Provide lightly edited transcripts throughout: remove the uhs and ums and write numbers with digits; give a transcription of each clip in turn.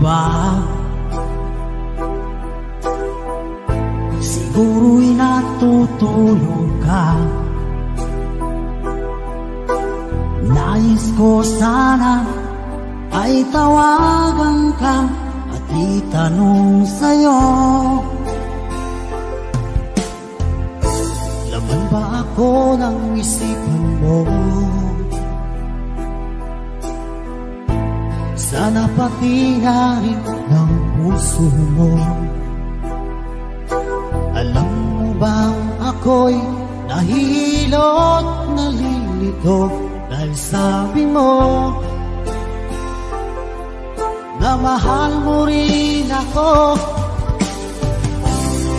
ba? Siguro'y natutulog ka. Nais ko sana ay tawagan ka at itanong sa'yo, laman ba ako ng isipan mo? Sana pati na rin ng puso mo. Alam mo bang ako'y nahihilot, nalilito dahil sabi mo na mahal mo rin ako.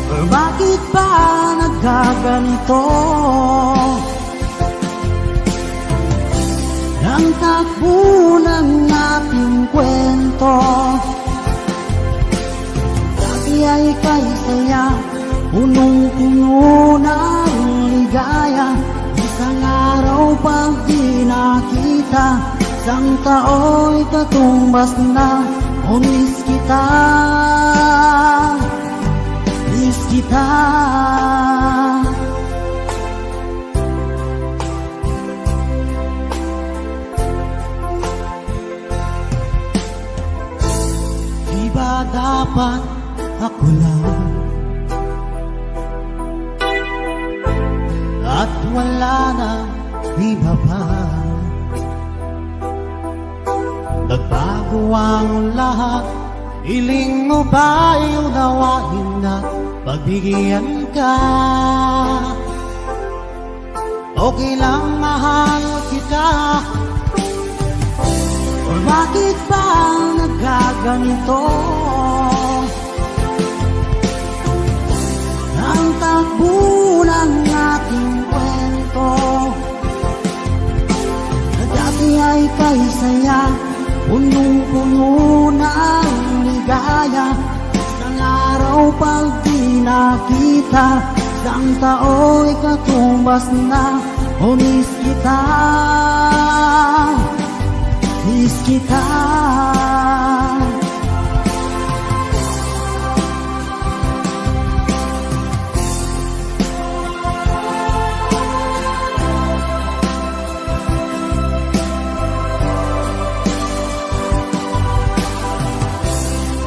Or bakit ba nagkaganito? Ang takbo ng ating kwento, dati ay kay saya, punong-puno ng ligaya. Isang araw pag di nakita, isang tao'y katumbas na. O miss kita, miss kita. Di ba dapat ako lang at wala na iba pa? Nagbago ang lahat, hiling mo ba'y unawain na pagbigyan ka? Okay lang mahal kita. Or bakit ba nagkaganito? Ang takbo ng ating kwento, na dati ay kay saya, punong-puno ng ligaya. Isang araw pag di nakita, isang tao'y katumbas na. O miss kita, miss kita.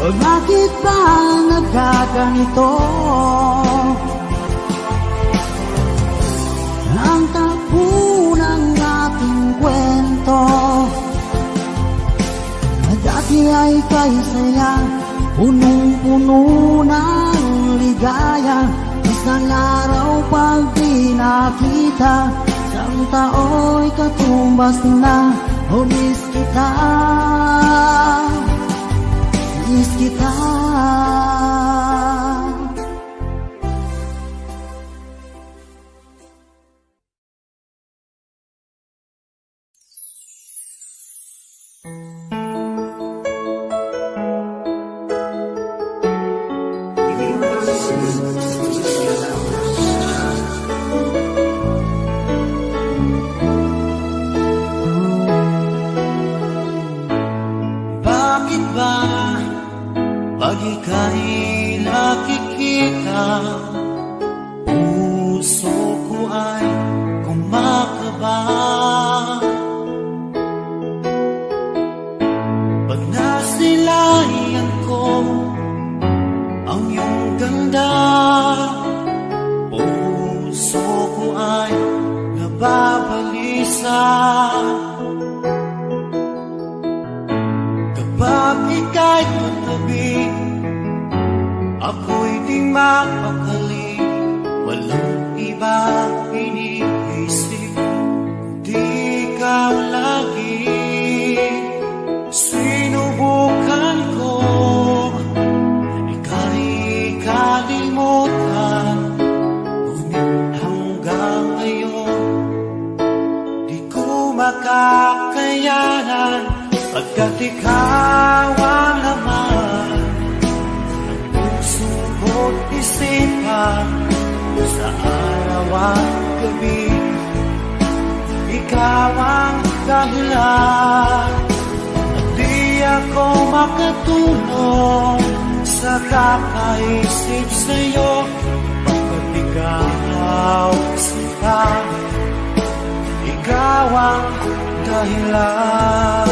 O bakit ba nagkaganito? Ang takbo ng ating kwento, na dati ay kay saya, punong-puno ng ligaya. Isang araw pag di nakita, isang tao'y katumbas na. O miss kita, miss kita. Bakit ba pag ika'y nakikita, puso ko ay kumakaba? Pag nasilayan ko ang iyong ganda, puso ko ay nababalisa. Kapag ika'y katabi, ako'y di mapakali. Walang ibang iniisip, di ikaw lagi. Sinubukan ko ika'y kalimutan, ngunit hanggang ngayon di ko makakayanan. Pagkat ikaw ang laman ng puso ko't isipan, sa araw at gabi, ikaw ang dahilan. At di ako makatulong sa kakaisip sa'yo, pagkat ikaw sinta, ikaw ang dahilan.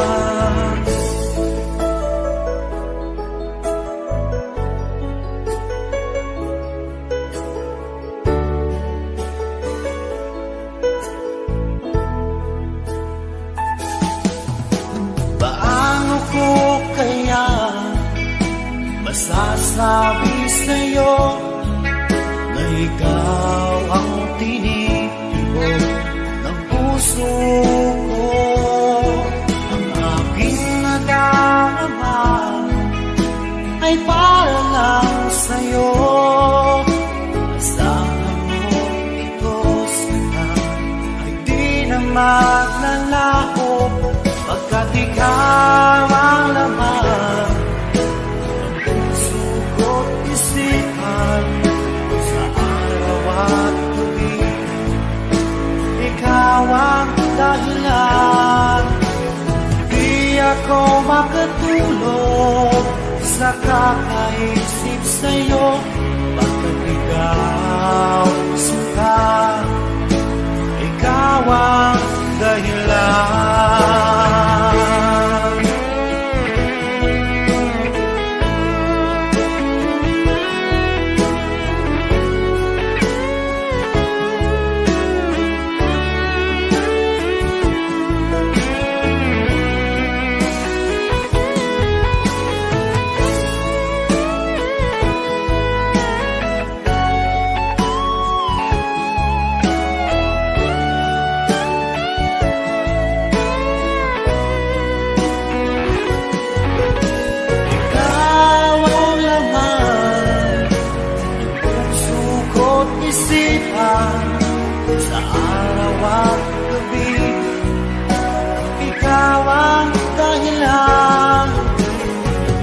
Paano ko kaya masasabi sa'yo na ikaw ang tinitibok ng puso ko? Ang aking nadarama ay para lang sa'yo. Asahan mo ito sana ay di na maglalaho, pagkat ikaw ang laman ng puso ko't isipan sa araw at gabi. Ikaw ang dahilan, di ako makatulog sa kakaisip sa'yo, pagkat ikaw sinta, ikaw ang dahilan. Sa araw at gabi, ikaw ang dahilan,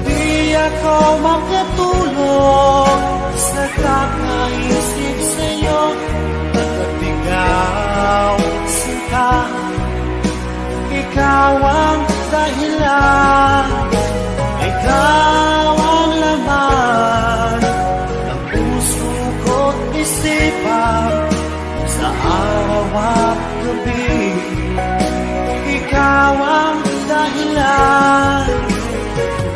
di ako makatulog sa kakaisip sa'yo, pagkat ikaw sinta, ikaw ang dahilan, ikaw ang laman ng puso ko't isipan sa araw at gabi. Ikaw ang dahilan,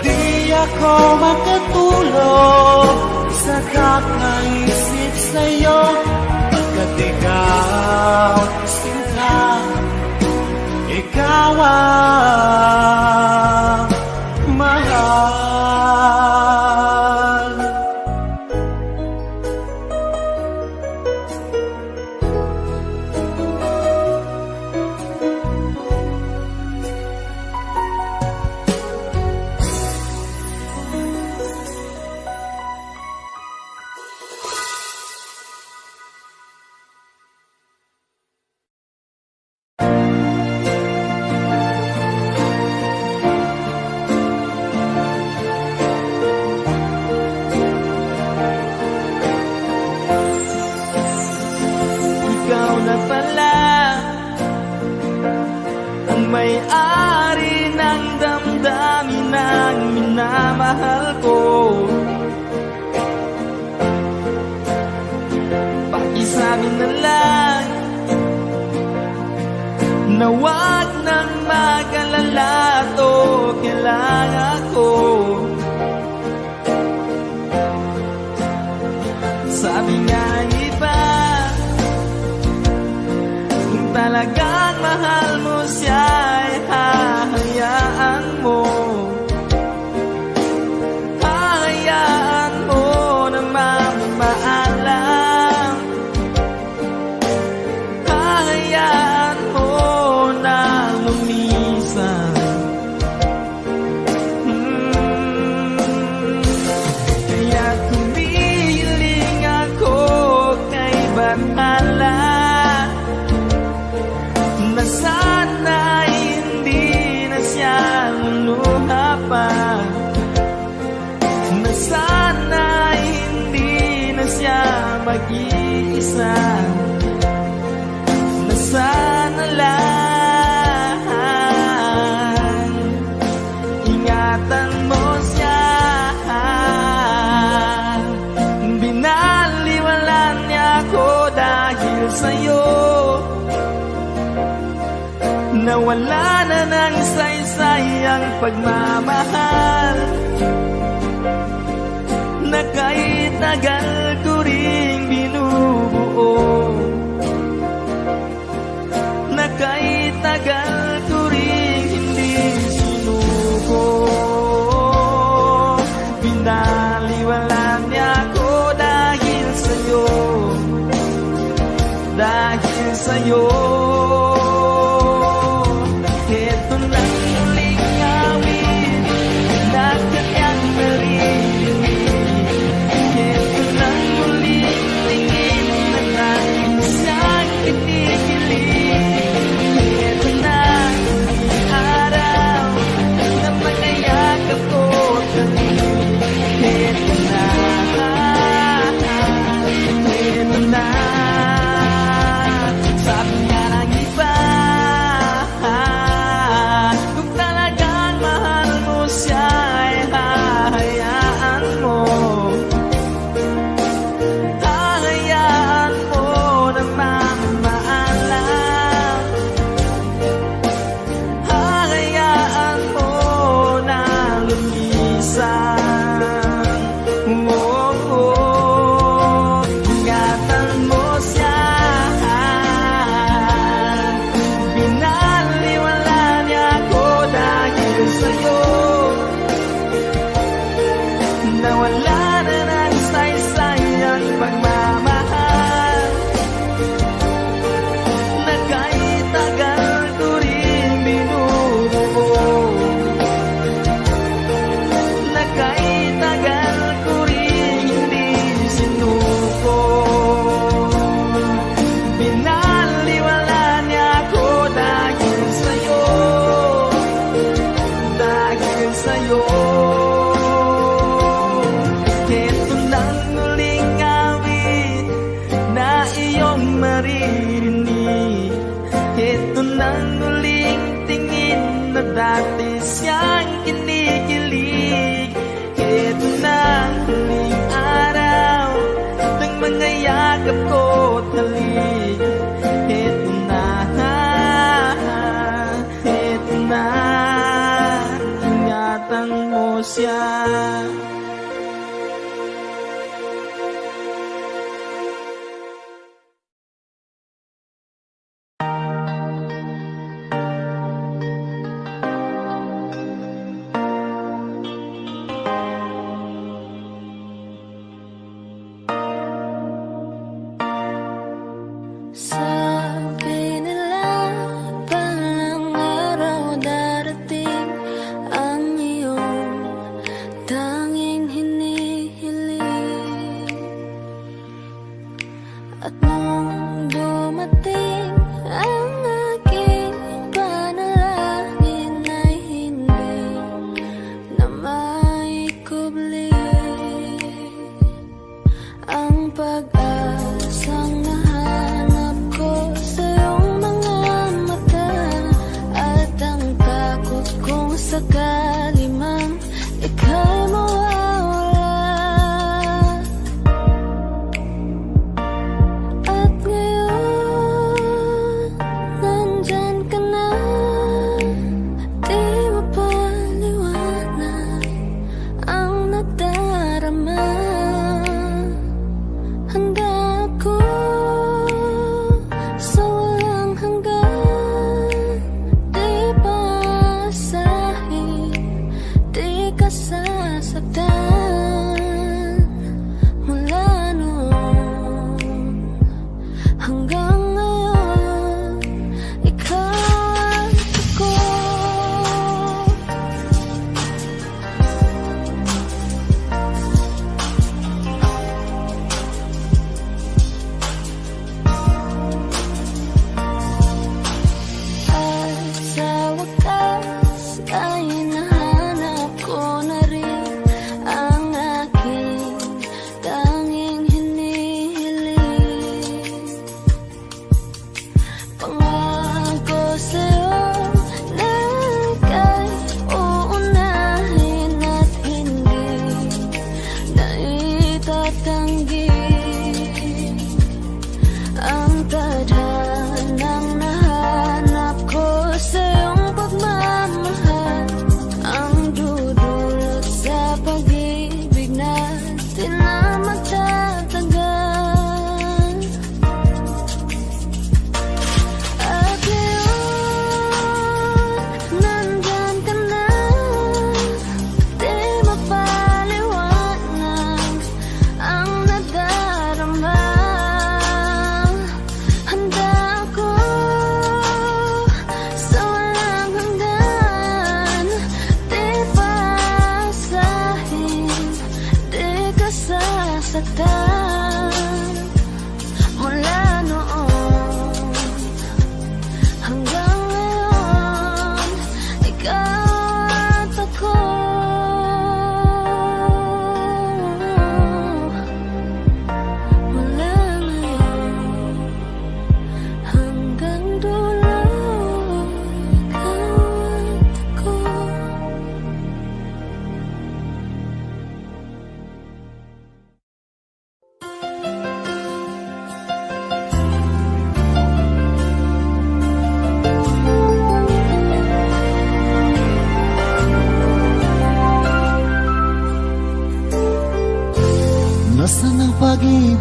di ako makatulog sa kakaisip sa'yo, pagkat ikaw sinta, ikaw ang mahal. Ikaw na pala ang may-ari ng damdamin ng minamahal ko. Pakisabi na lang na wag nang mag-alala, to kailangan ko. Sabi nga iba, kung talagang mahal mo siya ay hahayaan mo. Hahayaan mo na mamaalam. Hahayaan mo na lumisan. Kaya humihiling ako kay Bathala na sana hindi na siya luluha pa, na sana hindi na siya mag-iisa, na sana lang ingatan mo Nawala na ng saysay ang pagmamahal na kahit tagal ko ring binubuo, na kahit tagal ko ring hindi sinuko. Binaliwala niya ako dahil sa'yo, dahil sa'yo. Ito na uling awit na kanyang naririnig. Ito na uling tingin na nais siyang kinikilig. Ito na uling araw na magayakap ko talig. Ito na, ito na. Sabi nga ng iba, kung talagang mahal mo siya ay hahayaan mo, hahayaan mo na mamaalam, hahayaan mo na lumisan. Ingatan mo siya, binaliwala niya ako dahil sa'yo. Nawala na ng saysay ang pagmamahal na kahit tagal ko rin binubuo, na kahit tagal ko rin hindi sinuko. Binaliwala niya ako dahil sa'yo, dahil sa'yo. Ito nang uling awit na iyong maririnig. Ito nang uling tingin na dati siyang kinikilig. Ito nang huling araw ng mga yakap ko talig. Ito na, ingatan mo siya. Sabi nila palang araw darating ang iyong tanging hinihiling. At nung dumating ang aking panalangin ay hindi na maikubli ang pag-asang nahanap ko sa iyong mga mata, at ang takot kong sakali mang ika'y mawawala. At ngayon, nandyan ka na, di mapaliwanag ang nadarama. Handa ako sa walang hanggan, di pa asahin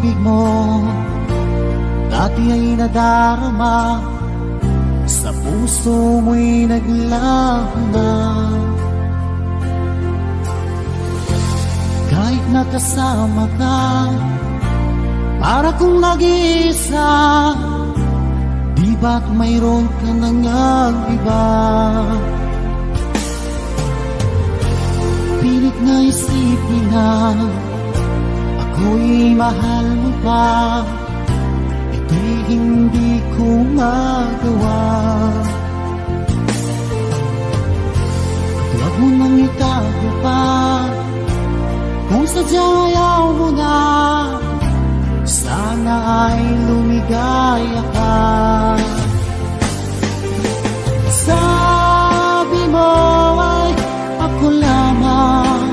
pag-ibig mo dati ay nadarama, sa puso mo'y naglaho na. Kahit nakasama ka, para kung nag-iisa, di ba't mayroon ka nang iba? Pilit na isipin na ako'y mahal mo pa, ito'y hindi ko magawa. At huwag mo nang itago pa, kung sadyang ayaw mo na, sana ay lumigaya ka. Sabi mo ay ako lamang,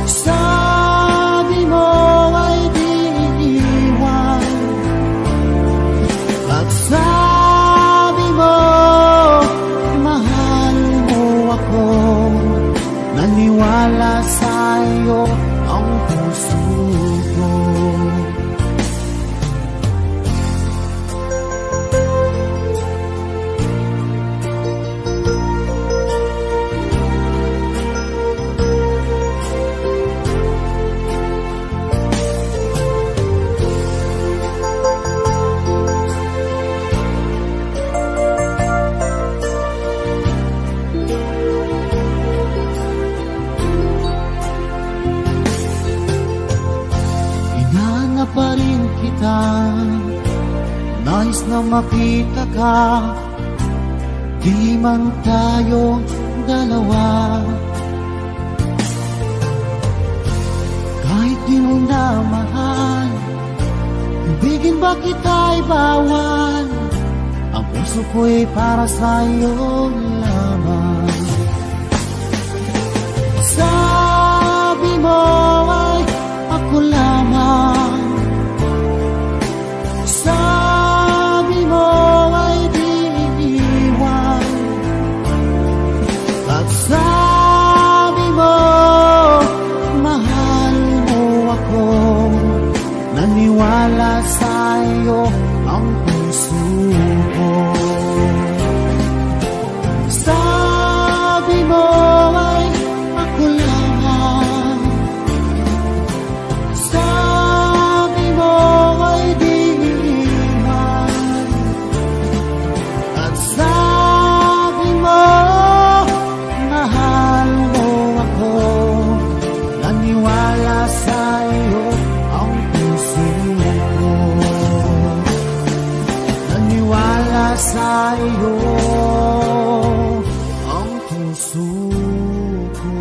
sabi mo ay di iiwan, at sabi mo mahal mo ako. Naniwala sa'yo ang puso ko. Pa rin kita, nais na makita ka, di man tayo dalawa. Kahit di mo na mahal, ibigin ba kita'y bawal? Ang puso ko'y para sa'yo lamang. Sabi mo ay ako lamang, sabi mo ay di iiwan, at sabi mo mahal mo ako. Naniwala sa'yo ang puso ko. Sabi mo ay ako lamang, sabi mo ay di iiwan, at sabi mo mahal mo ako. Naniwala sa'yo ang puso ko. Naniwala sa'yo ang puso ko.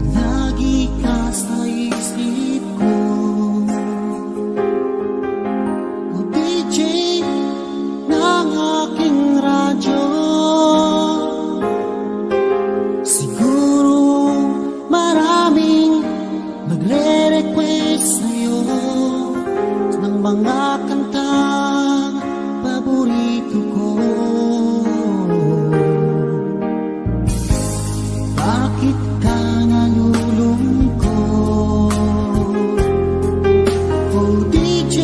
Lagi ka sa isip ko, o DJ ng aking radyo. Siguro maraming nagre-request sa'yo ng mga kantang paborito ko. Bakit ka nalulungkot, o DJ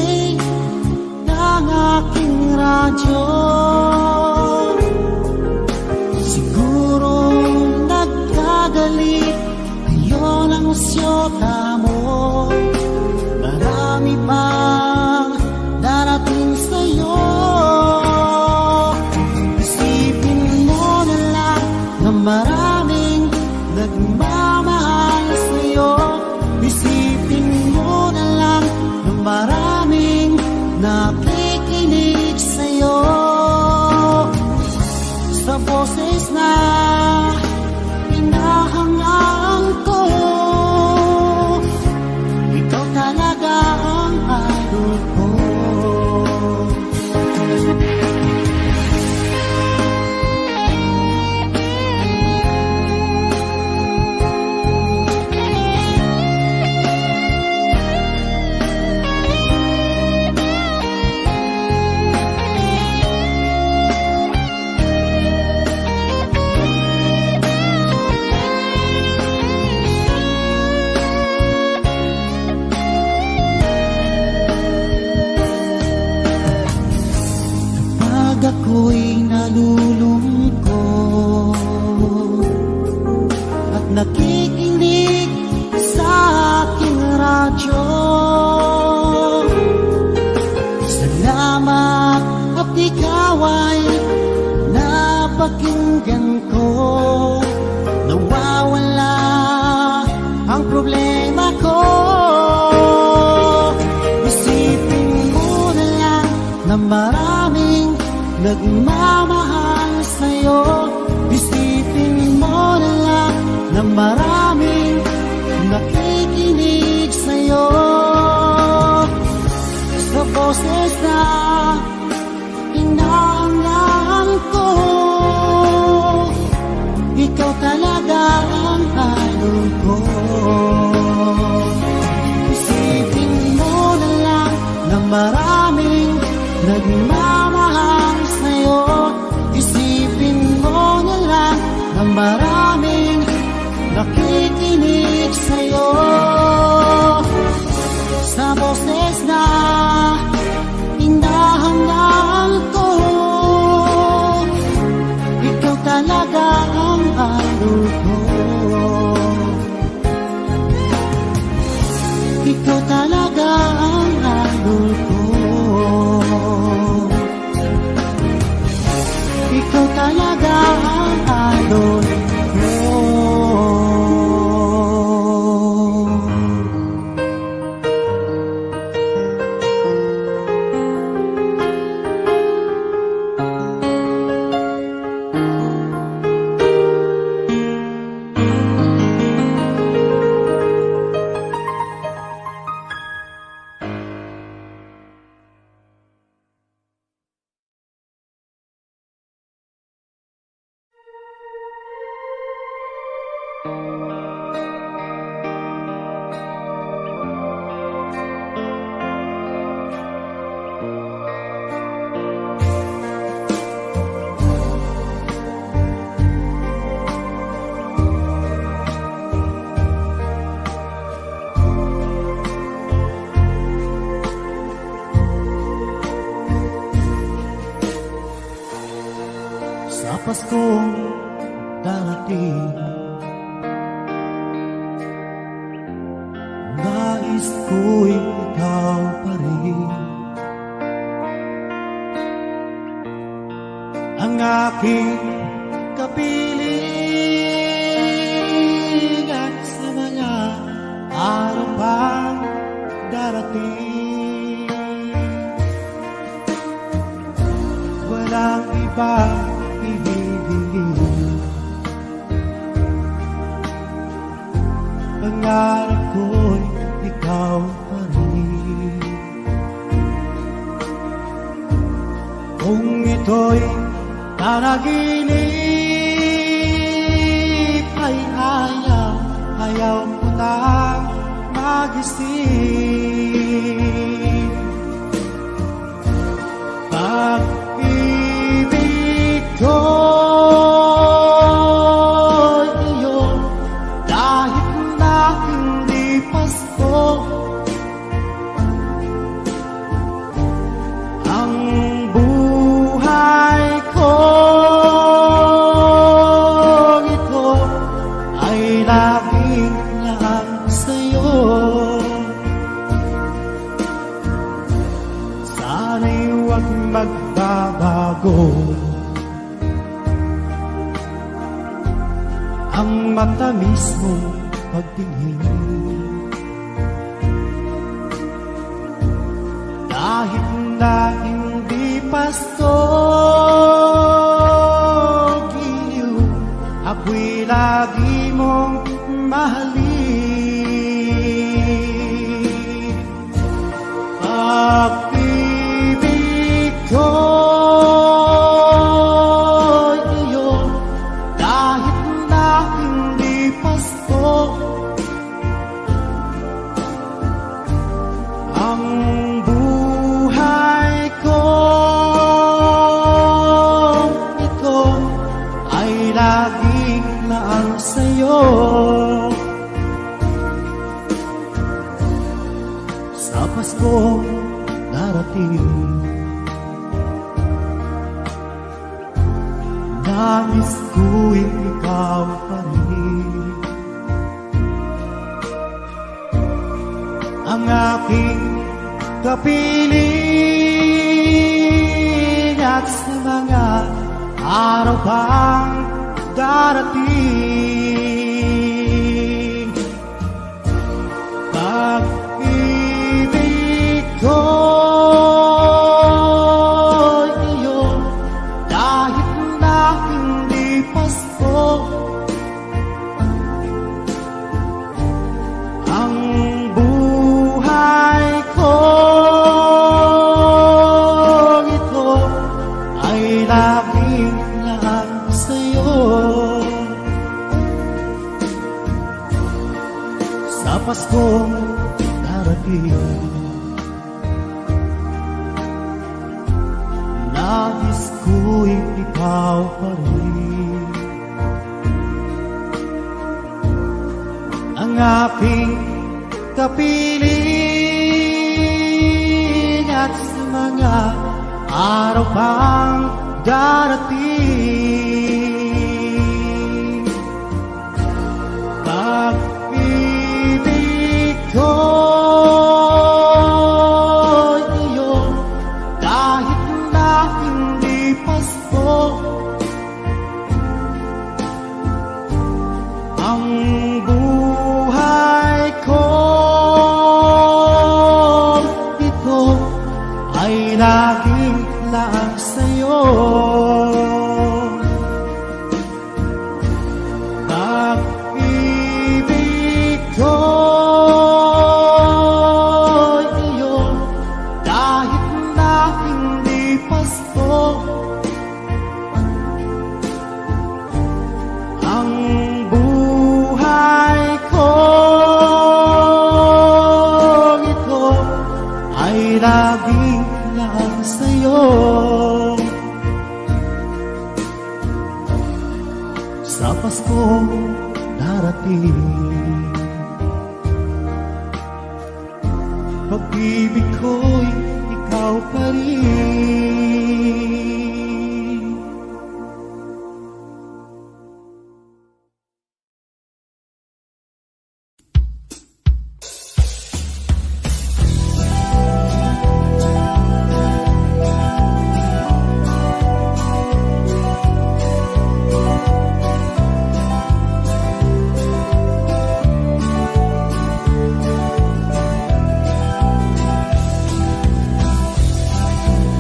ng aking radyo? Siguro nagkagalit ngayon ang syota mo. Marami pang darating sa'yo. Isipin mo na lang na maraming nagmamahal sa'yo. Isipin mo na lang na maraming nakikinig sa'yo. napakinggan ko, nawawala ang problema ko. Isipin mo na lang na maraming nagmamahal sa'yo. Isipin mo na lang na maraming nakikinig sa'yo. Sa boses na inaangaan ko, ikaw talaga ang idol ko. Isipin mo na lang na maraming nagmamahal sa'yo. Isipin mo na lang na maraming nakikinig sa'yo. Sa boses na hinahangaan ko, ikaw talaga ang idol ko. Ikaw talaga ang idol ko. Ikaw talaga ang idol ko. Sa Paskong darating, nais ko'y ikaw pa rin ang aking kapiling, at sa mga araw pang darating, walang ibang pangarap ko'y ikaw pa rin. Kung ito'y panaginip, ay ayaw ko nang magising. Pag-ibig ko'y iyo, dahil na hindi Pasko, ang buhay ko ito ay laging lang sa'yo. Sana'y huwag magbabago ang matamis mong pagtingin, kahit na hindi Pasko, giliw, ako'y lagi mong mahalin. Pag-ibig ko'y iyo, kahit na hindi Pasko, ang buhay ko ito ay laging laan sa'yo. Sa Paskong darating, nais ko'y ikaw pa rin ang aking kapiling, at sa mga araw bang darating? Pag-ibig ko'y iyo, kahit na hindi Pasko. Ang buhay ko ito ay laging lahat sa'yo. Sa Paskong darating, nais ko'y ikaw pa rin ang aking kapiling, at sa mga araw pang darating. Pag-ibig ko'y iyo, kahit na hindi Pasko. Ang buhay ko ito ay laging lang sa'yo. Pag-ibig ko'y iyo, kahit na hindi Pasko. Ang buhay ko ito ay laging lang sa'yo. Sa Paskong darating, pag-ibig ko'y ikaw pa rin.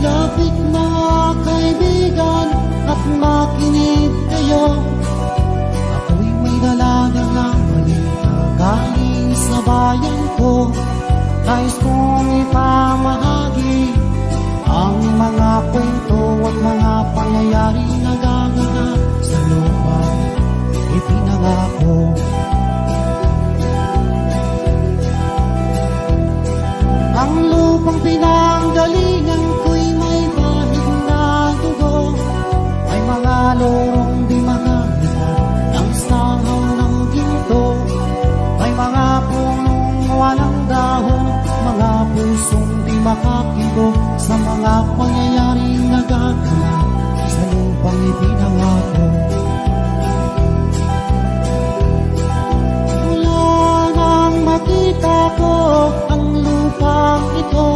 Lapit mga kaibigan at makinig kayo, ako'y may dala-dalang balita galing sa bayan ko. Nais kong ipamahagi ang mga kwento at mga pangyayari na gaganap sa lupang ipinangako. Ang lupang pinanggalingan ko'y may bahid na dugo, may mga lorong di makalitan ng sahaw ng ginto, may mga punong walang dahon, mga pusong di makakibo sa mga pangyayaring nagaganap sa lupang ipinangako. Mula nang makita ko ang lupang ito,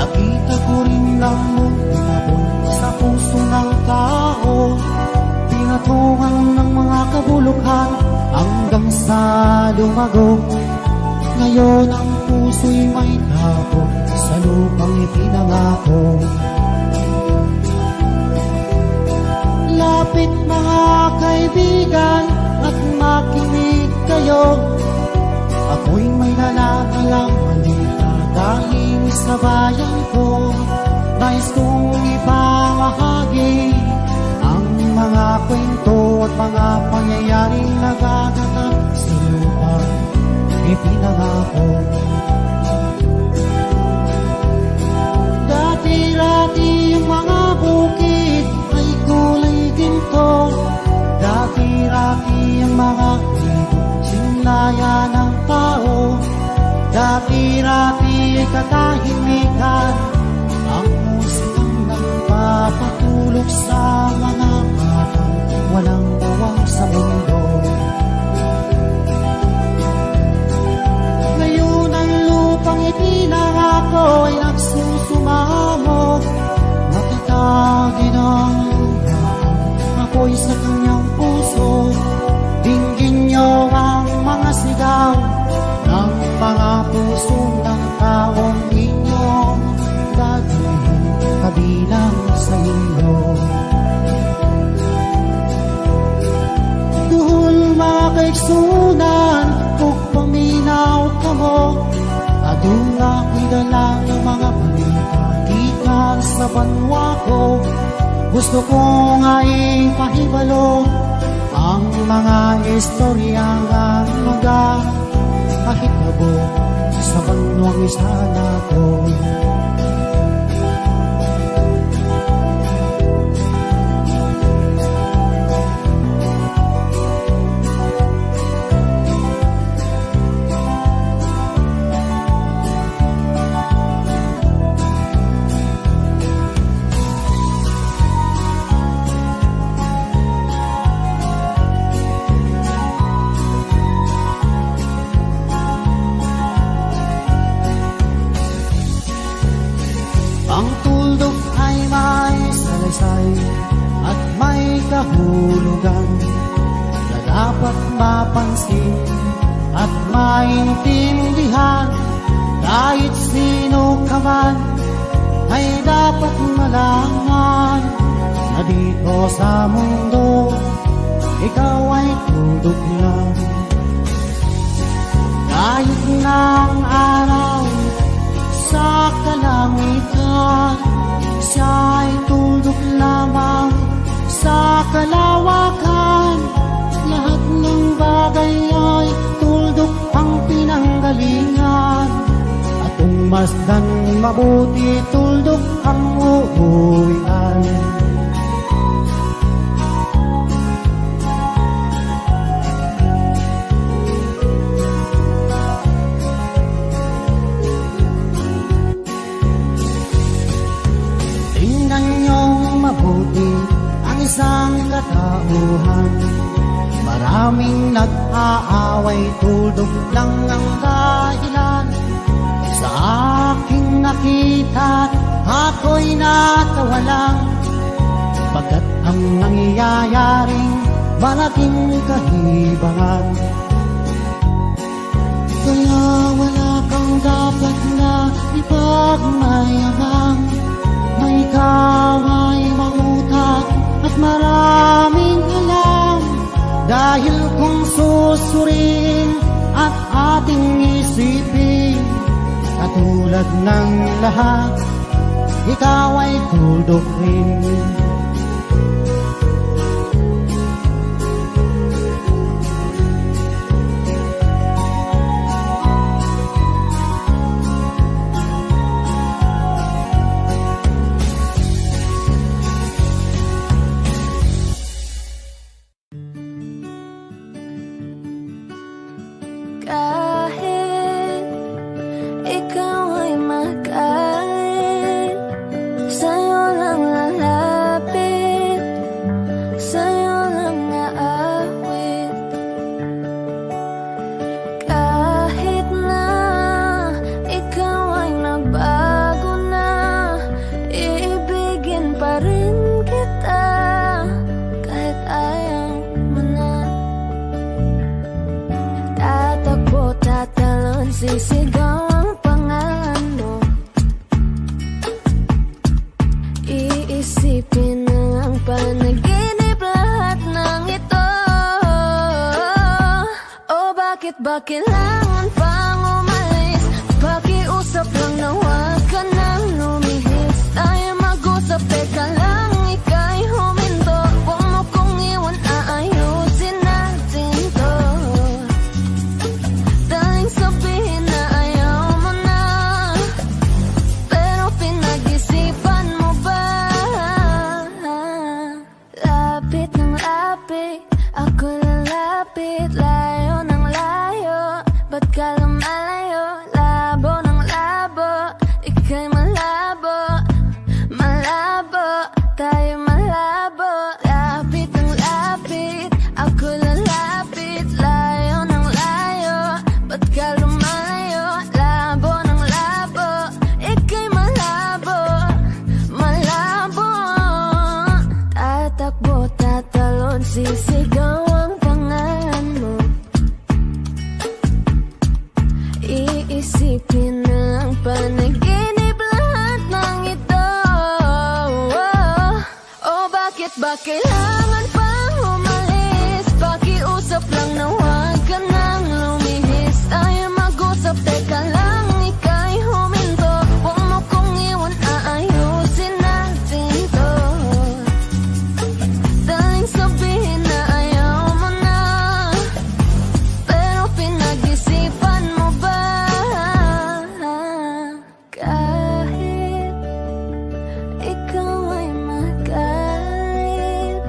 nakita ko rin ang muntabon sa puso ng tao. Pinatungan ng mga kabulukan hanggang sa lumago. Ngayon ang puso'y may tapo sa lupang ipinangako. Lapit mga kaibigan at makinig kayo, ako'y may dala-dalang balita galing sa bayan ko. Nais kong ipamahagi ang mga kwento at mga pangyayaring nagaganap sa lupang ipinangako. Dati-dati yung mga bukid ay kulay ginto, dati-dati yung mga sinlaya ng tao, dati-dati ay katahimikan, ang musikang nagpapatulog sa mga batang walang bawang sa mundo. Ngayon ang lupang ipinangako ay nagsusumamo, makitagin ang lupa igsunan ug paminaw ka mo. Aduna ko'y dala ng mga balita gikan sa banwa ko. Gusto ko nga ipahibalo ang mga istorya nga nagahitabo sa banwang isala ko. Ang tuldok ay may salaysay at may kahulugan na dapat mapansin at maintindihan. Kahit sino ka man ay dapat malaman na dito sa mundo ikaw ay tuldok lang. Kahit ng araw sa kalangitan, siya'y tuldok lamang sa kalawakan. Lahat ng bagay ay tuldok ang pinanggalingan, at kung masdan mabuti, tuldok ang uuwian. Mabuti ang isang katauhan. Maraming nag-aaway, tuldok lang ang dahilan. Sa aking nakita, ako'y natawa lang, pagkat ang nangyayaring malaking kahibangan. Kaya wala kang dapat na ipagmayabang, may kaway mangutak at maraming alam. Dahil kung susurin at ating isipin, katulad ng lahat, ikaw ay tuldok rin. Kahit ikaw ay magalit, sa'yo lang lalapit, sa'yo lang aawit. Kahit na ikaw ay nabago na, iibigin pa rin kita kahit ayaw mo na. Tatakbo, tatalon, sisigaw ang pangalan mo. Iisipin na lang panaginip lahat ng ito. Oh, bakit ba kailangan pang umalis? Pakiusap lang na huwag ka nang lumihis. Tayo mag-usap, teka lang, ika'y huminto. Huwag mo kong iwan, aayusin natin to. Daling sabihin na ayaw mo na, pero pinag-isipan mo ba? Lapit ng lapit, ako lalapit, layo ng layo. Ba't ka lumalayo? Labo ng labo, ika'y malabo. Malabo, tayo malabo. Lapit ng lapit, ako lalapit, layo ng layo. Ba't ka lumalayo? Labo ng labo, ika'y malabo. Malabo. Tatakbo, tatalon, sisigaw ang pangalan mo. Iisipin na lang panaginip lahat ng ito. Oh, bakit ba kailangan pang umalis? Pakiusap lang na huwag mag-usap, teka lang, ika'y huminto. Huwag mo kong iwan, aayusin natin to. Daling sabihin na ayaw mo na, pero pinag-isipan mo ba? Kahit ikaw ay magalit,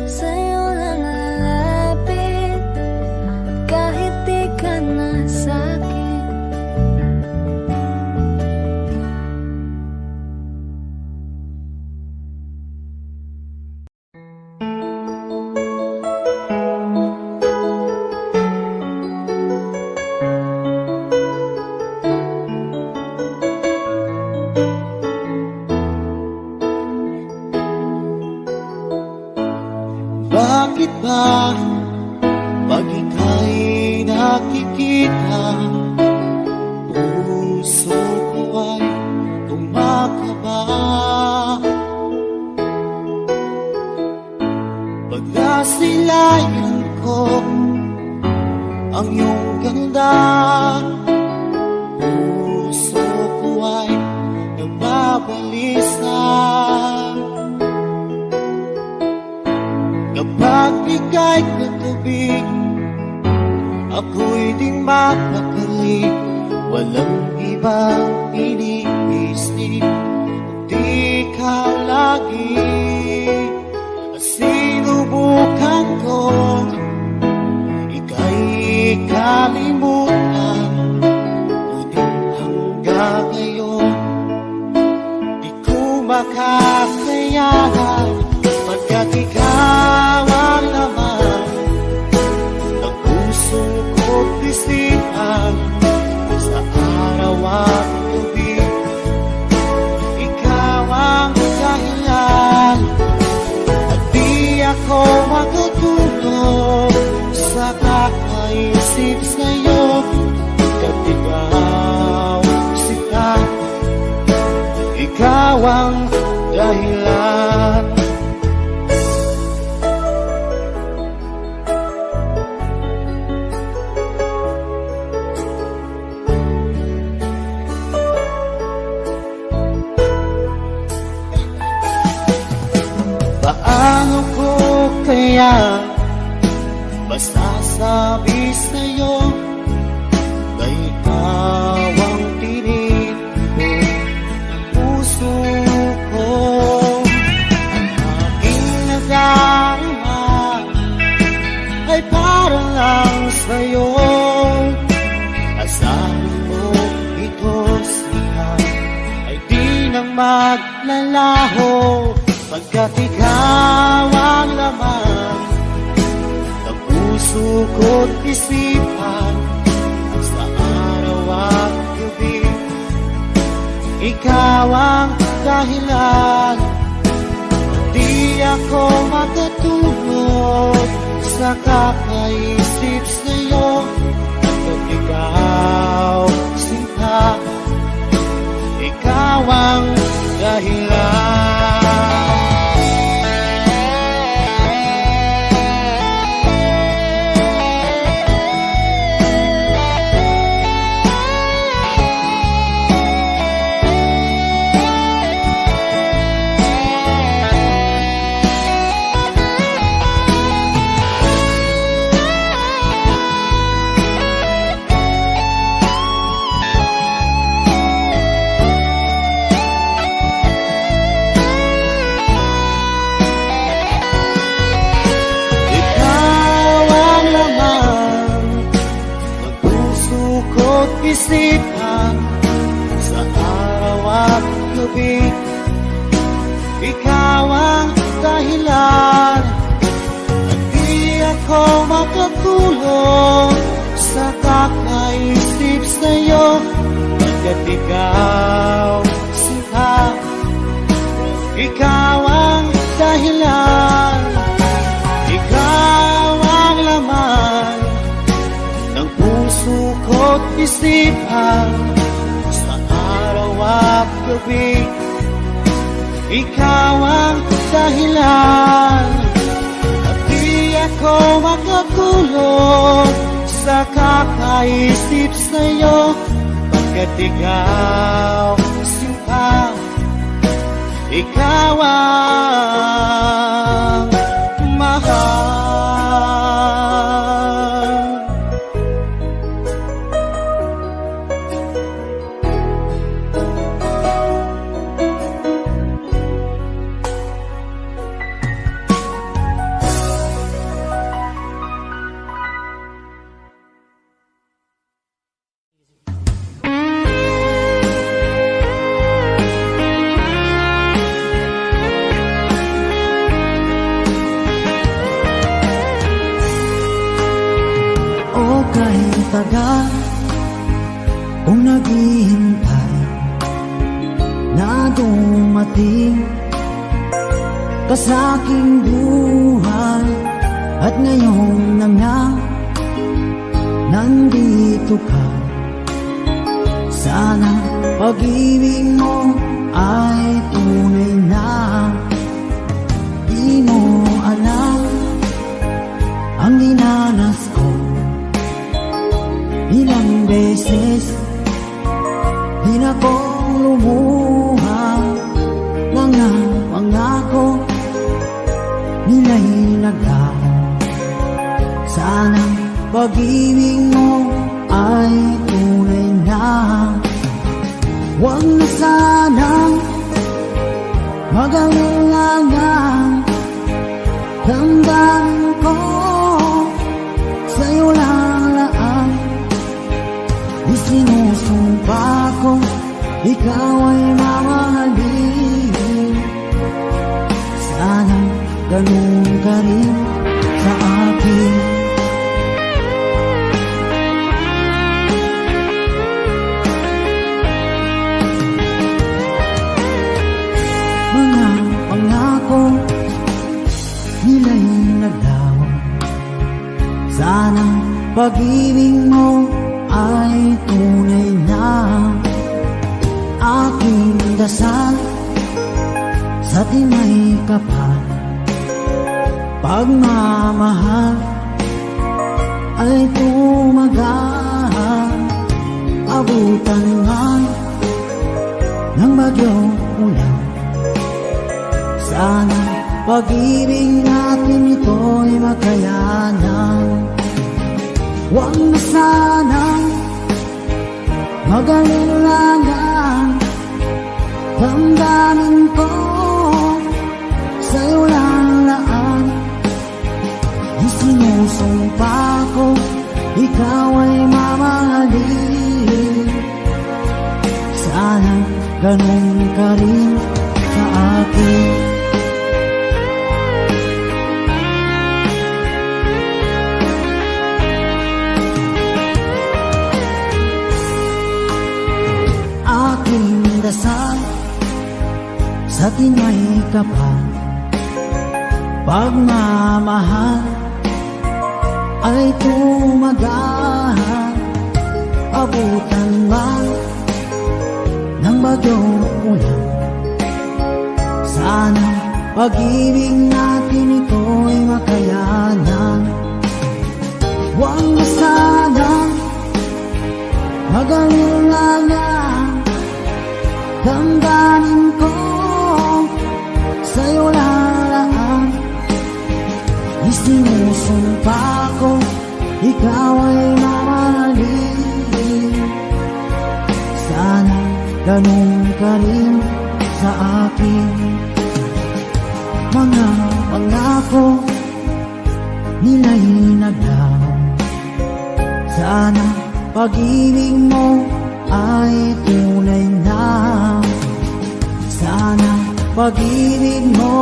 sa'yo lang lalapit. Kahit di ka na sa'kin. Bakit ba pag ika'y nakikita, puso ko ay kumakaba? Pag nasilayan ko ang iyong ganda, puso ko ay nababalisa. Kapag ika'y katabi, ako'y di mapakali. Walang ibang iniisip, di ka lagi. Sinubukan ko, ika'y kalimutan, ngunit hanggang ngayon di ko makakayanan. Pagkat ikaw ang laman ng puso ko't isipan, sa araw at gabi, ikaw ang dahilan. At di ako matutulog sa kakaisip sa'yo. Pagkat ikaw sita, ikaw ang dahilan. Paano ko kaya masasabi sa'yo na ikaw ang tinig ko, ang puso ko? Ang aking nadarama ay para lang sa'yo. Asahan mo ito siya ay di na maglalaho. Pagkat ikaw ang laman ng puso ko't isipan, sa araw at gabi, ikaw ang dahilan. Di ako matutulog sa kakaisip sa'yo. Pagkat ikaw sinta, ikaw ang dahilan. Isipan sa araw at gabi, ikaw ang dahilan. At di ako makatulog sa kakaisip sa'yo. Pagkat ikaw sinta, ikaw ang dahilan. Ikaw ang laman ng puso ko't isipan, sa araw at gabi, ikaw ang dahilan. At di ako makatulog sa sa kakaisip sa'yo, pagkat ikaw sinta, ikaw ang mahal. O kahit tagal kung naghihintay na dumating ka sa aking buhay, at ngayon na nga nandito ka. Sana pag-ibig mo ay tunay na. Di mo alam ang dinanas ko, ilang beses din akong lumuha. Mga pangako nila'y naglaho. Sana pag-ibig mo ay tunay na. Huwag na sanang mag-alinlangan, damdamin ko sa'yo lang laan. Isinusumpa ko, ikaw ay mamahalin. Sana ganun ka rin sa akin. Mga pangako nila'y naglaho. Sana pag-ibig mo ay tunay na. Aking dasal sa timay kapal, pagmamahal ay tumagal. Abutan man ng bagyong ulan, sana pag-ibig natin ito'y makayanan. Huwag na sanang mag-alinlangan, damdamin ko sa'yo lang laan. Isinusumpa ko, ikaw ay mamahalin. Sana ganun ka rin sa akin. Aking dasal sa timay kapal, pagmamahal ay tumagal. Abutan man ng bagyong ulan, sana pag-ibig natin ito'y makayanan. Huwag na sanang mag-alinlangan, damdamin ko sa'yo lalaan. Isinusumpa ko, ikaw ay mamahalin. Sana ganun ka rin sa akin. Mga pangako nila'y naglaho. Sana pag-ibig mo ay tunay na. Sana pag-ibig mo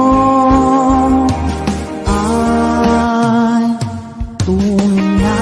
ay tunay na.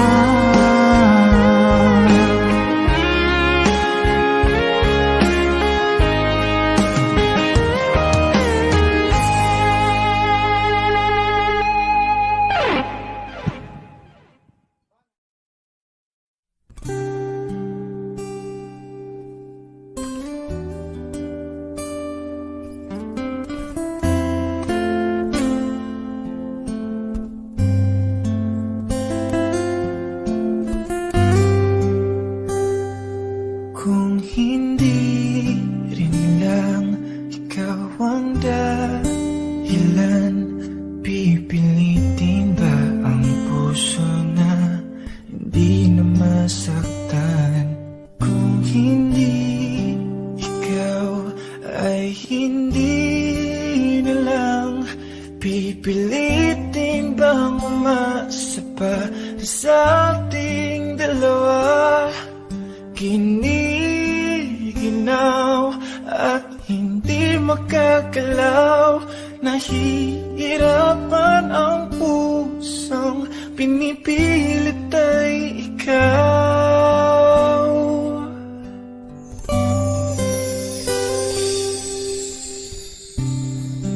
Ilan pipilitin ba ang puso na hindi na masaktan? Kung hindi ikaw ay hindi na lang pipilitin bang umasa pa sa ating dalawa? Giniginaw at hindi makagalaw, nahihirapan ang pusong pinipilit ay ikaw.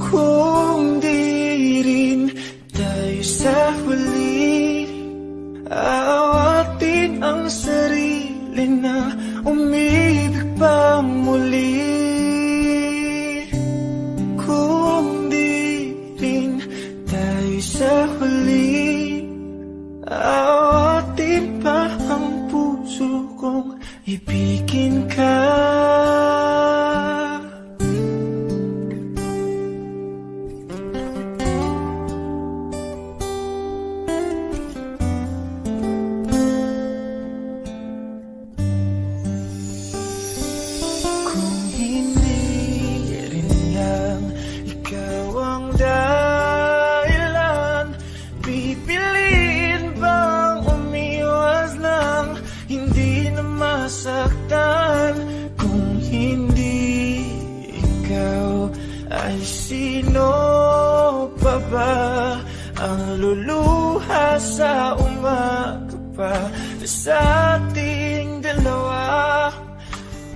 Kung di rin tayo sa huli, aawatin ang sarili na umibig pa muli. Kung di rin tayo sa huli, aawatin pa ang puso kong ibigin ka. Ay sino pa ba ang luluha sa umaga pa sa ating dalawa?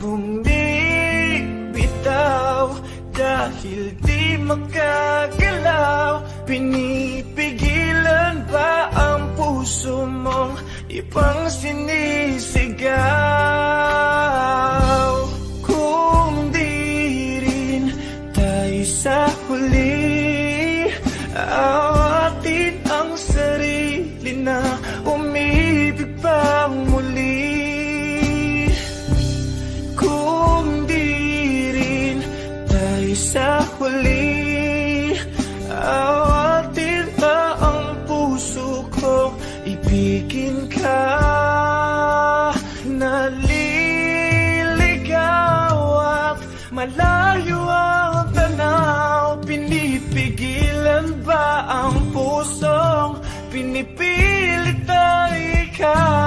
Kung di bitaw dahil di makagalaw, pinipigilan ba ang puso mong ibang sinisigaw? Kung di rin tayo sa huli, aawatin ang sarili na umibig pang muli. Kung di rin tayo sa huli, aawatin pa ang puso ko, ibigin ka. Naliligaw at malayo ang tanaw, pinipigilan ba ang pusong pinipilit ay ikaw?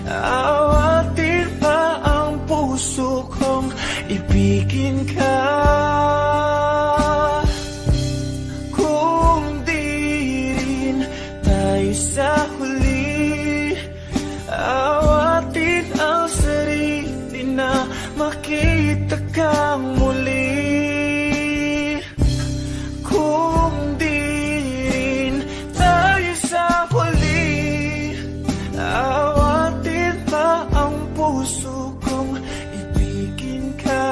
Awatin pa ang puso kong ibigin ka. Kung di rin tayo sa huli, awatin ang sarili na makita kang muli. Kung di rin tayo sa huli, awatin pa ang puso kong ibigin ka.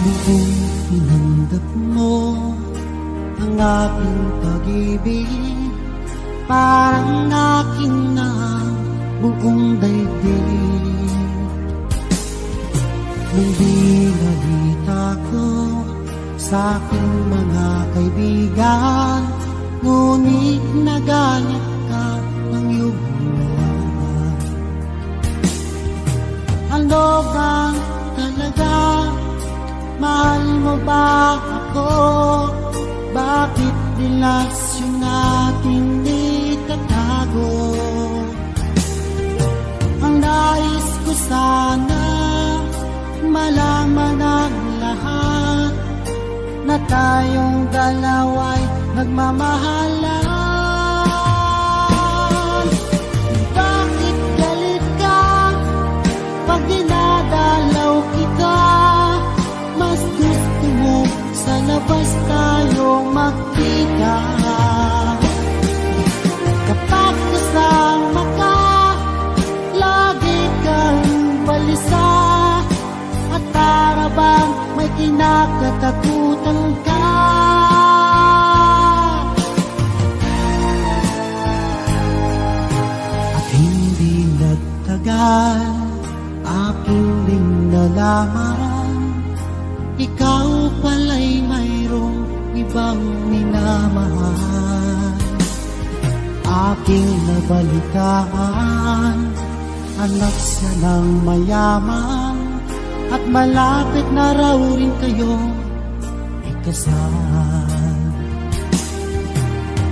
Buong pinanggap mo ang aking pag-ibig, parang akin na ang buong daigdig. Nung binalita ko sa aking mga kaibigan, ngunit nagalit ka ng iyong naman. Ano bang talaga? Mahal mo ba ako? Bakit relasyon natin itatago? Ang nais ko sana malaman ang lahat. tayong dalawa'y nagmamahalan. Bakit galit ka pag dinadalaw kita? Mas gusto mo sa labas tayong magkita. Kapag kasama ka, lagi kang balisa, at para bang may kinakatakutan ka. At hindi nagtagal, aking din nalaman, ikaw pala'y mayroong ibang minamahal. Aking nabalitaan, anak siya ng mayaman, at malapit na raw rin kayong ikasal.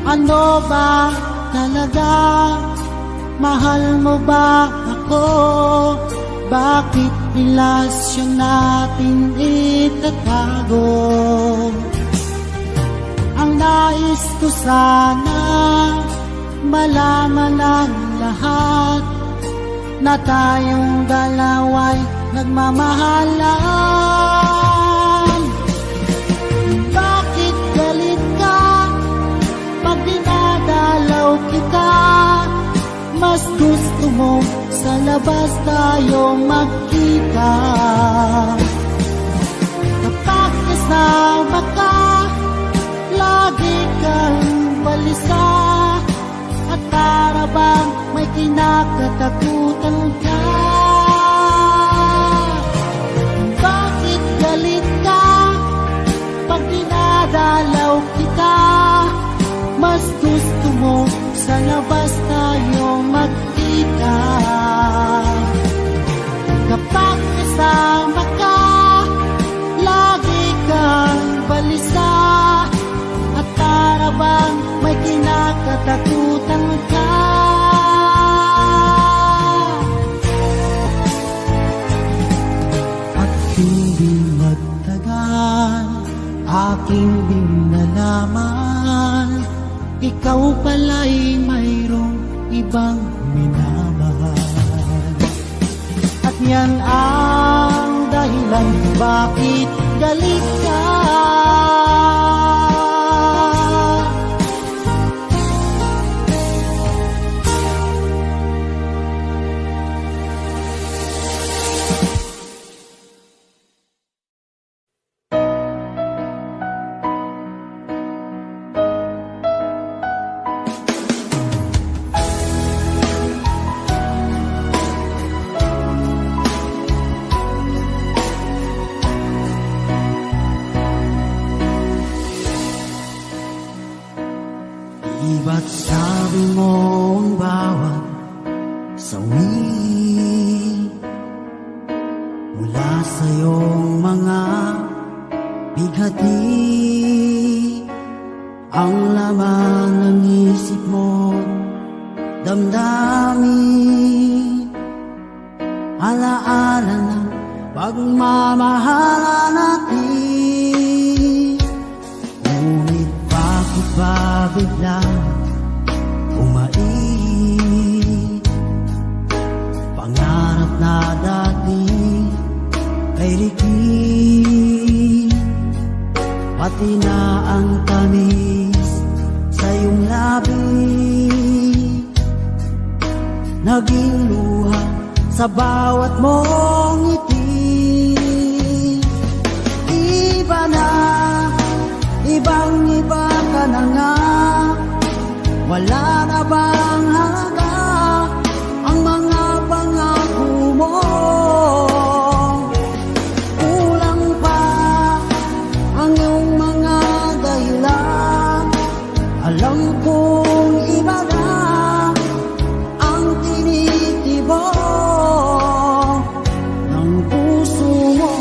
Ano ba talaga? Mahal mo ba ako? Bakit relasyon natin itatago? Ang nais ko sana, malaman ang lahat, na tayong dalawa'y nagmamahalan. Bakit galit ka pag dinadalaw kita? Mas gusto mo sa labas tayong magkita. Kapag kasama ka, lagi kang balisa, at para bang may kinakatakutan ka. Bakit galit ka pag dinadalaw kita? Mas gusto mo sa labas tayong magkita. Kapag kasama ka, lagi kang balisa, at para bang may kinakatakutan ka. At hindi nagtagal, aking din nalaman, ikaw pala'y mayroong ibang minamahal. At yan ang dahilan bakit galit ka. Ba't sabi mo ang bawat sawi mula sa iyong mga bighati, ang laman ng isip mo, damdamin, alaala ng pagmamahala natin. Ngunit bakit ba biglang umait? Pangarap na dati ay likid, pati na ang tamis sa iyong labi, naging luha sa bawat mong ngiti. Iba na, ibang-iba ka na nga, wala na bang halaga ang mga pangako mo? Kulang pa ang iyong mga dahilan, alam kong iba na ang tinitibok ng puso mo.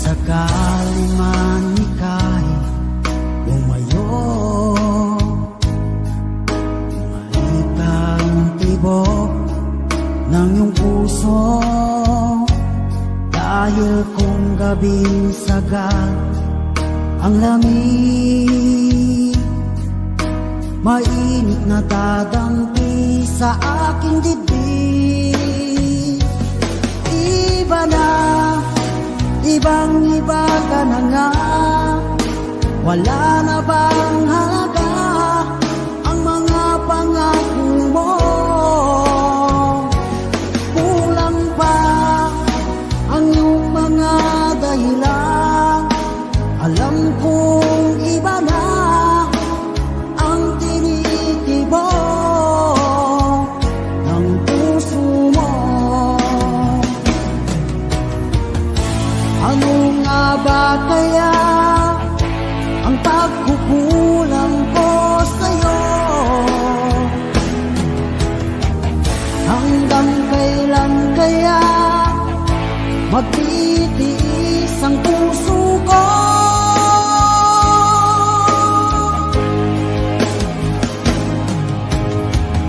Sakali man ikaw gabing sagad ang lamig, mainit na dadampi sa aking dibdib. Iba na, ibang-iba ka na nga, wala na bang halaga ang mga pangako mo? Kulang pa ang iyong mga dahilan, alam kong iba na ang tinitibok ng puso mo. Ano nga ba kaya ang pagkukulang ko sa'yo? Hanggang kailan kaya magtitiis ang puso ko?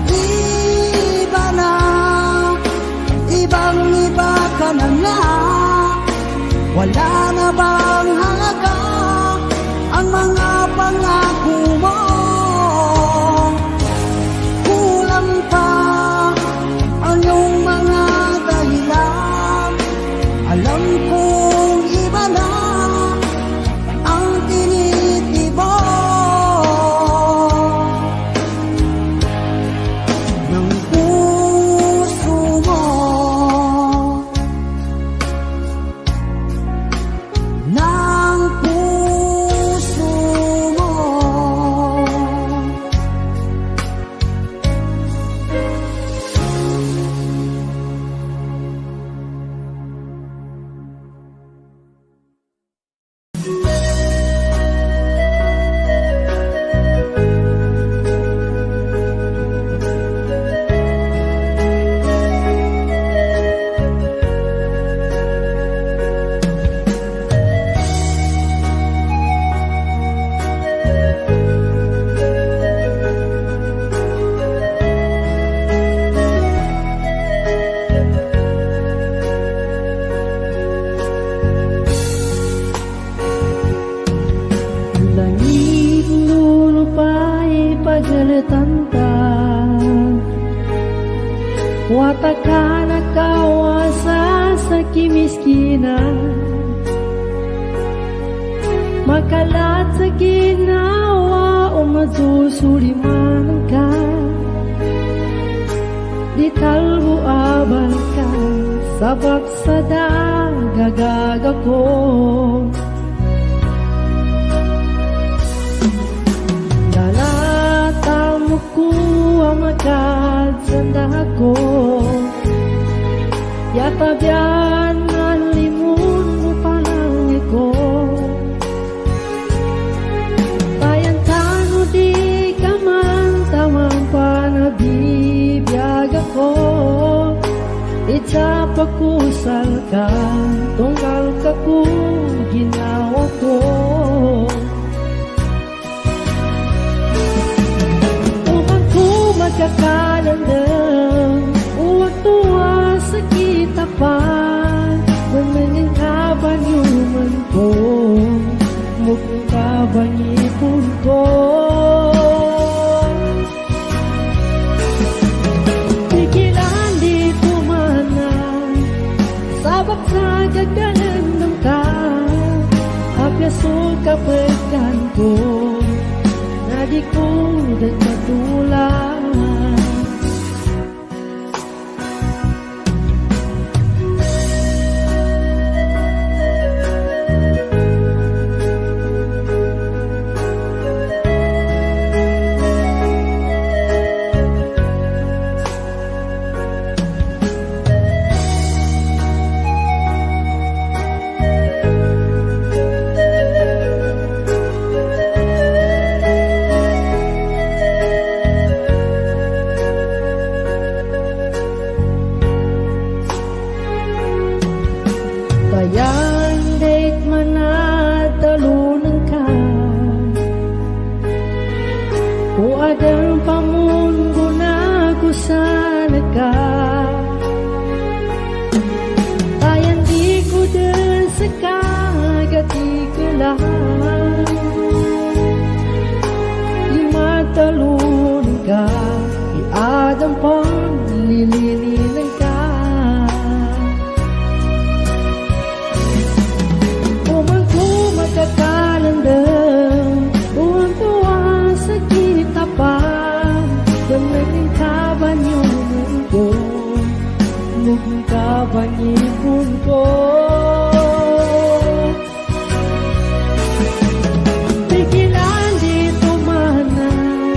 Iba na, ibang-iba ka na nga, wala na bang halaga ang mga pangako mo? Kulang pa ang iyong mga dahilan, alam kong iba na ang tinitibok ng puso mo. Ng puso mo. Langit lulupay pagalitanta, watakan kawasa sa kimiskina, makalat sa ginawa o masusuliman ka, di talbo abal ka, sabak sa dagagaga ko. Ku amakad sandako, yatabian ng limun mo palang ko. Tayan tano di ka man tamang panabibiyag ako, itapakusal ka, tungkal ka kung ginawa ko. Magkakalandang uwag tuwa sa kita pa, manangin kaban yuman ko, mukhang kaban ipon ko. Pigilan di pumanan, sabak sa gagalandang ka, apyaso kapagkan ko, na di ko nagpatulang. Bayan date manatalunan ka, o adang pamundo na kusana ka. Bayan di ko din sa ka, ka, yung matalunan ka, iadang pang lilininan ka. Umang kumagkakalandang, uwang tuwa sa kita pa, gamitin ka ba niyong mundo, mukhang ka ba nipon ko? Pigilan dito manang,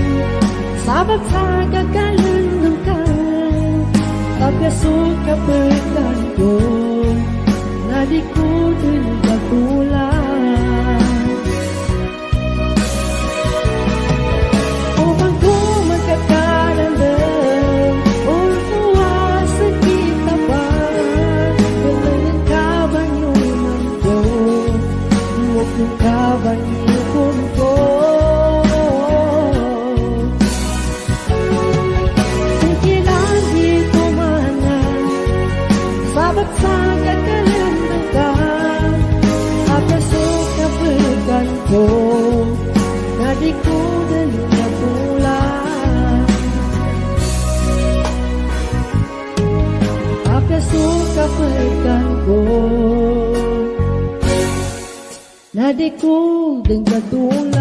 sabag sa kagalandang ka, tapyasok ka pagkan ko, na di ko din kagulan. Upang ko magkakalandang, uwang tuwa sa kita ba, gamitin ka ba niyong mundo, mukhang ka ba nipon ko? Pigilan dito manang, sabag sa kagalandang ka, tapyasok ka pagkan ko, na di ko din kagulan. Tapyasok ka pagkan ko, na di ko din kagulan.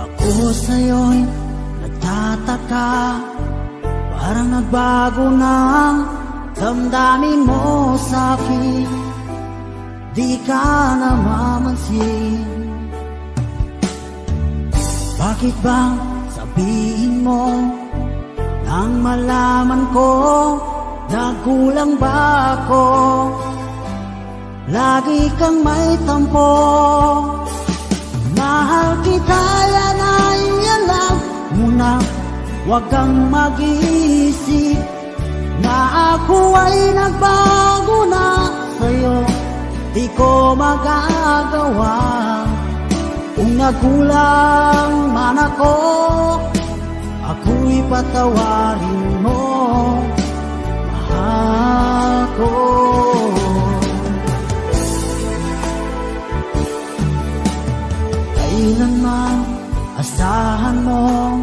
Ako sa'yo'y nagtataka, parang nagbago na ang damdamin mo sa'kin, di ka namamansin. Bakit ba sabihin mo nang malaman ko nagkulang ba ako? Lagi kang may tampo. Mahal kita, yan ay alam mo na, huwag kang mag-iisip na ako ay nagbago na sa'yo. Di ko magagawa kung nagkulang man ako, ako'y patawarin mo, mahal ko. Kailanman asahan mo,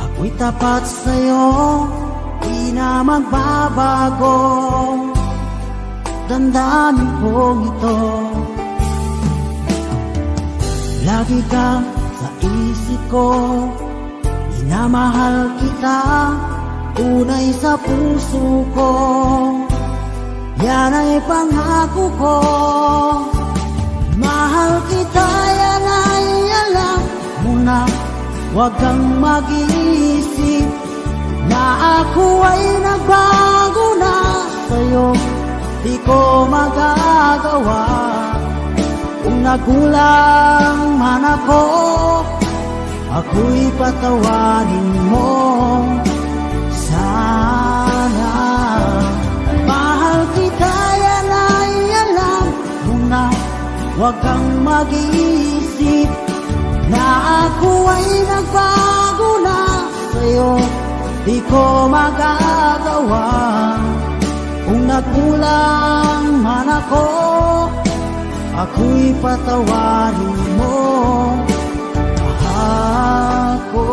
ako'y tapat sa'yo, di na magbabago. Damdamin kong ito, lagi ka sa isip ko, minamahal kita, tunay sa puso ko, yan ay pangako ko. Mahal kita, yan ay alam mo na, huwag kang mag-iisip na ako ay nagbago na sa'yo. Di ko magagawa kung nagkulang man ako, ako'y patawarin mo sana. Mahal kita, yan ay alam mo na, huwag kang mag-iisip na ako ay nagbago na sa'yo. Di ko magagawa kung nagkulang man ako, ako'y patawarin mo, mahal ko.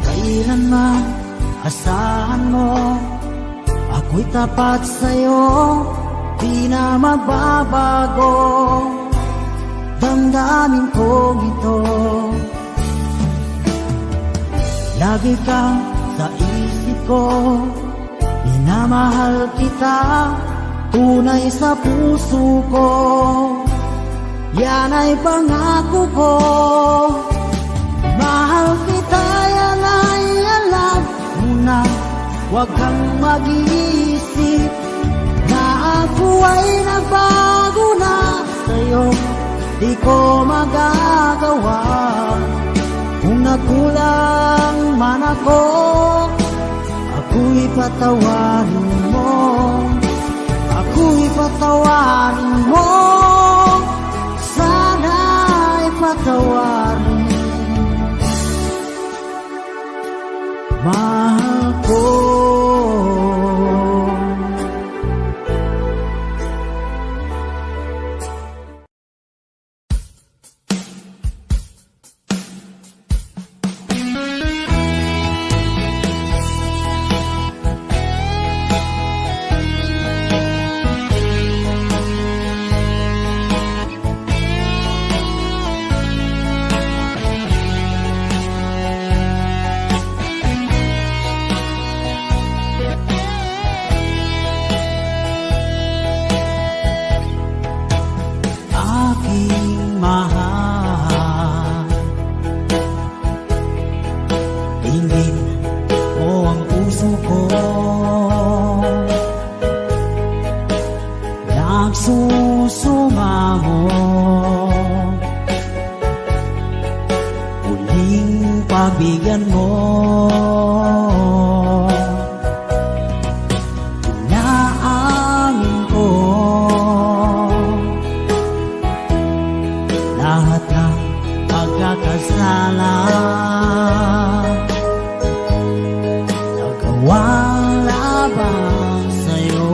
Kailanman asahan mo, ako'y tapat sa'yo, di na magbabago. Damdamin kong ito, lagi kang sa isip ko, minamahal kita, tunay sa puso ko, yan ay pangako ko. Mahal kita, yan ay alam mo na. Huwag kang mag-iisip na ako ay nagbago na sa'yo. Di ko magagawa kung nagkulang man ako. Ako'y patawarin mo, ako'y patawarin mo. Sana'y patawarin, mahal ko. Aking mahal, ingin mo ang puso ko. Nagsusumamo, muling pagbigyan mo. Inaangin ko lahat ng pagkakasala, nagawang labang sa'yo.